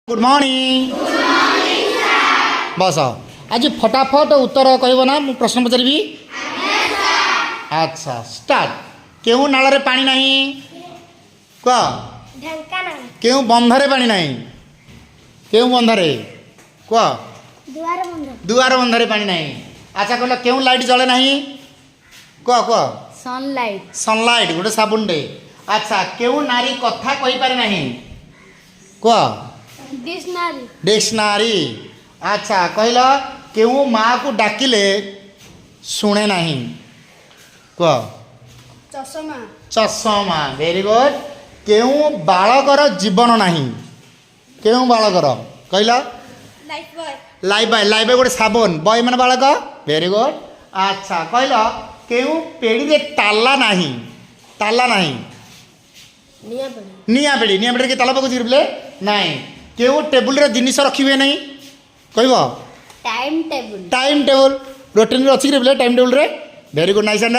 good morning बस आज फटाफट उत्तर कहब ना मु प्रश्न पचारि अच्छा स्टार्ट केउ नाल रे पानी नहीं कह केउ बंधरे पानी नहीं केउ बंधरे कह दुआर बंधरे पानी नहीं अच्छा कहल केउ लाइट जले नहीं कह कह सनलाइट सनलाइट गोटे साबुन डे अच्छा केउ नारी कथा कहि पारे नहीं कह डिक्शनरी डिक्शनरी अच्छा कहल केउ माँ को डाकिले शुणे नहीं कह चषमा चषमा वेरी गुड केउ बालकर जीवन नहीं केउ बालकर कहल लाइफ बॉय गोटे साबुन बॉय मान बालक वेरी गुड अच्छा कहल केउ पेड़ी रे ताला नहीं निया पेड़ी के ताला पकाउछ रे नहीं केउ टेबुल रे जिनिस रखिबे नहीं कहब time table time table routine रे अछि रे टाइम टेबल रे वेरी गुड नाइस एंड